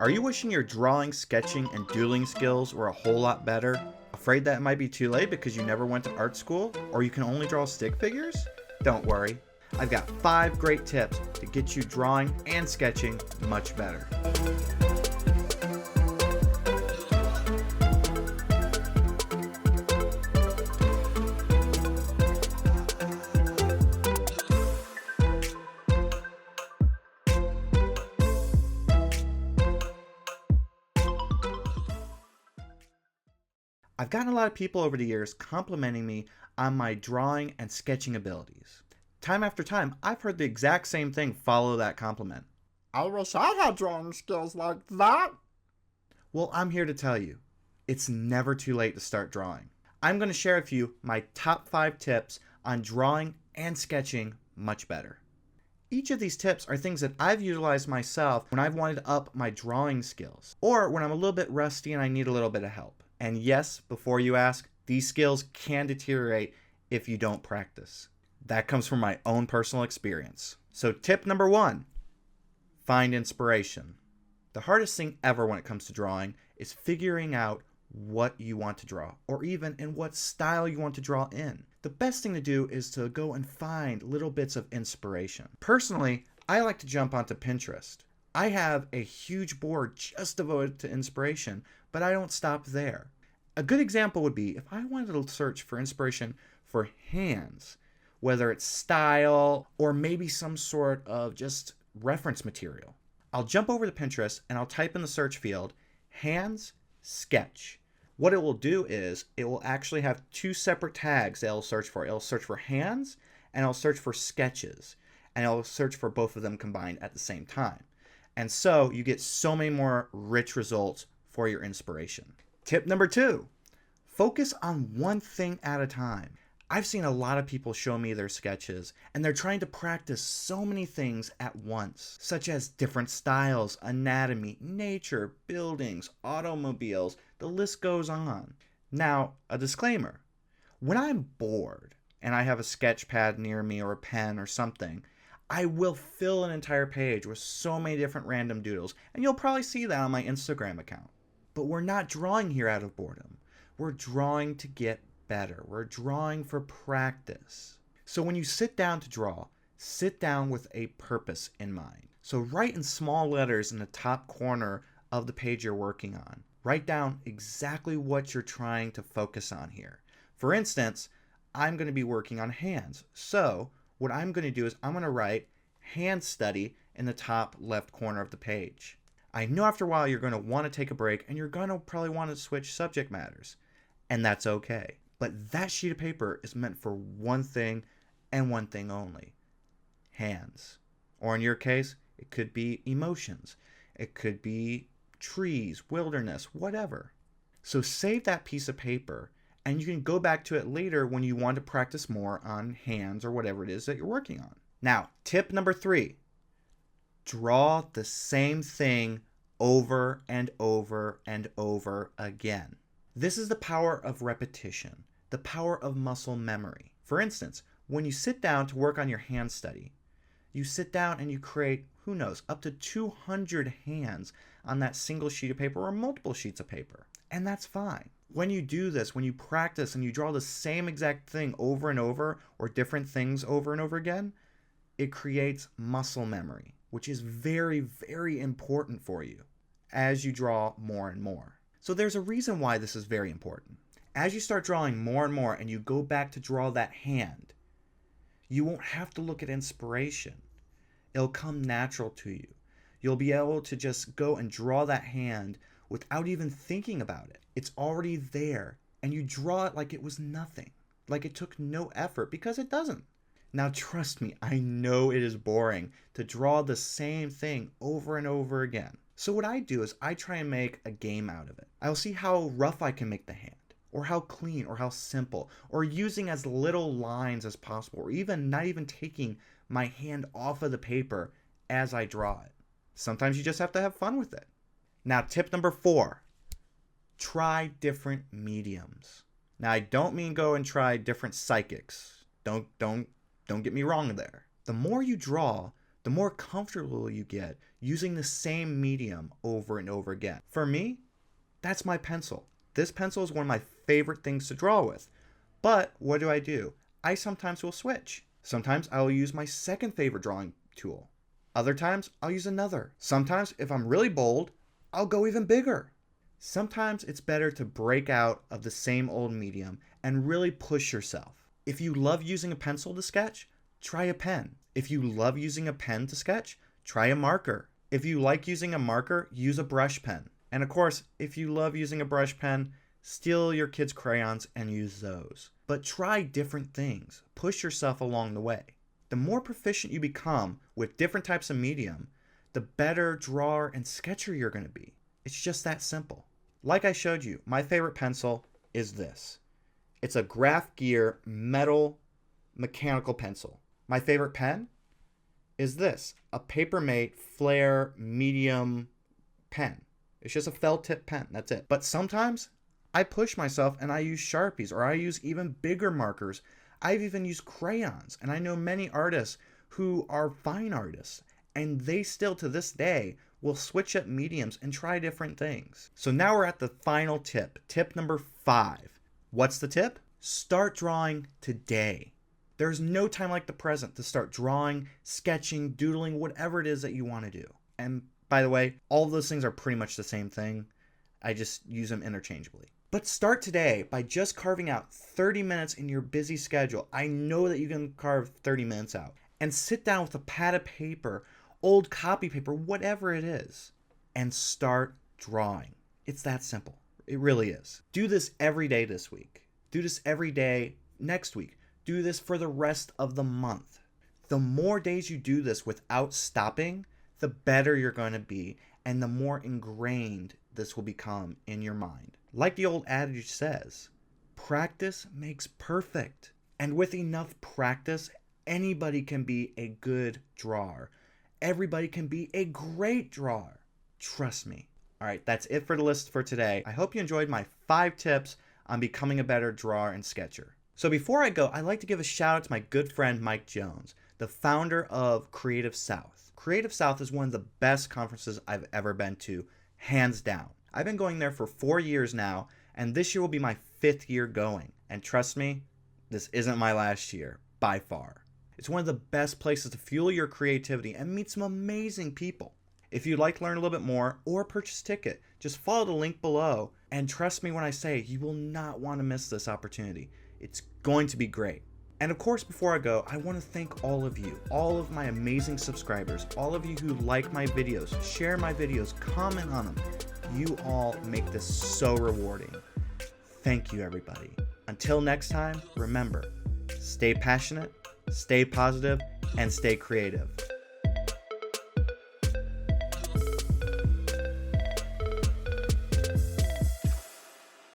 Are you wishing your drawing, sketching, and doodling skills were a whole lot better? Afraid that it might be too late because you never went to art school? Or you can only draw stick figures? Don't worry. I've got 5 great tips to get you drawing and sketching much better. I've gotten a lot of people over the years complimenting me on my drawing and sketching abilities. Time after time, I've heard the exact same thing follow that compliment. I wish I had drawing skills like that. Well, I'm here to tell you, it's never too late to start drawing. I'm going to share with you my top 5 tips on drawing and sketching much better. Each of these tips are things that I've utilized myself when I've wanted to up my drawing skills, or when I'm a little bit rusty and I need a little bit of help. And yes, before you ask, these skills can deteriorate if you don't practice. That comes from my own personal experience. So tip number 1, find inspiration. The hardest thing ever when it comes to drawing is figuring out what you want to draw, or even in what style you want to draw in. The best thing to do is to go and find little bits of inspiration. Personally, I like to jump onto Pinterest. I have a huge board just devoted to inspiration, but I don't stop there. A good example would be if I wanted to search for inspiration for hands, whether it's style or maybe some sort of just reference material. I'll jump over to Pinterest and I'll type in the search field, hands sketch. What it will do is it will actually have 2 separate tags that it'll search for. It'll search for hands and it'll search for sketches, and it'll search for both of them combined at the same time. And so you get so many more rich results for your inspiration. Tip number 2, focus on one thing at a time. I've seen a lot of people show me their sketches, and they're trying to practice so many things at once, such as different styles, anatomy, nature, buildings, automobiles, the list goes on. Now, a disclaimer, when I'm bored and I have a sketch pad near me or a pen or something, I will fill an entire page with so many different random doodles, and you'll probably see that on my Instagram account. But we're not drawing here out of boredom. We're drawing to get better. We're drawing for practice. So when you sit down to draw, sit down with a purpose in mind. So write in small letters in the top corner of the page you're working on. Write down exactly what you're trying to focus on here. For instance, I'm going to be working on hands. So what I'm going to do is I'm going to write hand study in the top left corner of the page. I know after a while you're going to want to take a break and you're going to probably want to switch subject matters. And that's okay. But that sheet of paper is meant for one thing and one thing only. Hands. Or in your case, it could be emotions. It could be trees, wilderness, whatever. So save that piece of paper and you can go back to it later when you want to practice more on hands or whatever it is that you're working on. Now, tip number 3. Draw the same thing over and over and over again. This is the power of repetition, the power of muscle memory. For instance, when you sit down to work on your hand study, you sit down and you create, who knows, up to 200 hands on that single sheet of paper or multiple sheets of paper. And that's fine. When you do this, when you practice and you draw the same exact thing over and over or different things over and over again, it creates muscle memory, which is very, very important for you as you draw more and more. So there's a reason why this is very important. As you start drawing more and more and you go back to draw that hand, you won't have to look at inspiration. It'll come natural to you. You'll be able to just go and draw that hand without even thinking about it. It's already there, and you draw it like it was nothing, like it took no effort, because it doesn't. Now trust me, I know it is boring to draw the same thing over and over again. So what I do is I try and make a game out of it. I'll see how rough I can make the hand, or how clean, or how simple, or using as little lines as possible, or even not even taking my hand off of the paper as I draw it. Sometimes you just have to have fun with it. Now, tip number 4, try different mediums. Now, I don't mean go and try different psychics. Don't get me wrong there. The more you draw, the more comfortable you get using the same medium over and over again. For me, that's my pencil. This pencil is one of my favorite things to draw with. But what do? I sometimes will switch. Sometimes I will use my second favorite drawing tool. Other times I'll use another. Sometimes if I'm really bold, I'll go even bigger. Sometimes it's better to break out of the same old medium and really push yourself. If you love using a pencil to sketch, try a pen. If you love using a pen to sketch, try a marker. If you like using a marker, use a brush pen. And of course, if you love using a brush pen, steal your kids' crayons and use those. But try different things. Push yourself along the way. The more proficient you become with different types of medium, the better drawer and sketcher you're going to be. It's just that simple. Like I showed you, my favorite pencil is this. It's a Graph Gear metal mechanical pencil. My favorite pen is this, a Papermate Flare medium pen. It's just a felt tip pen, that's it. But sometimes I push myself and I use Sharpies, or I use even bigger markers. I've even used crayons, and I know many artists who are fine artists, and they still to this day will switch up mediums and try different things. So now we're at the final tip, tip number 5. What's the tip? Start drawing today. There's no time like the present to start drawing, sketching, doodling, whatever it is that you want to do. And by the way, all of those things are pretty much the same thing. I just use them interchangeably. But start today by just carving out 30 minutes in your busy schedule. I know that you can carve 30 minutes out. And sit down with a pad of paper, old copy paper, whatever it is, and start drawing. It's that simple. It really is. Do this every day this week. Do this every day next week. Do this for the rest of the month. The more days you do this without stopping, the better you're going to be, and the more ingrained this will become in your mind. Like the old adage says, practice makes perfect. And with enough practice, anybody can be a good drawer. Everybody can be a great drawer. Trust me. All right, that's it for the list for today. I hope you enjoyed my 5 tips on becoming a better drawer and sketcher. So before I go, I'd like to give a shout out to my good friend Mike Jones, the founder of Creative South. Creative South is one of the best conferences I've ever been to, hands down. I've been going there for 4 years now, and this year will be my 5th year going. And trust me, this isn't my last year, by far. It's one of the best places to fuel your creativity and meet some amazing people. If you'd like to learn a little bit more or purchase a ticket, just follow the link below. And trust me when I say you will not want to miss this opportunity. It's going to be great. And of course, before I go, I want to thank all of you, all of my amazing subscribers, all of you who like my videos, share my videos, comment on them. You all make this so rewarding. Thank you, everybody. Until next time, remember, stay passionate, stay positive, and stay creative.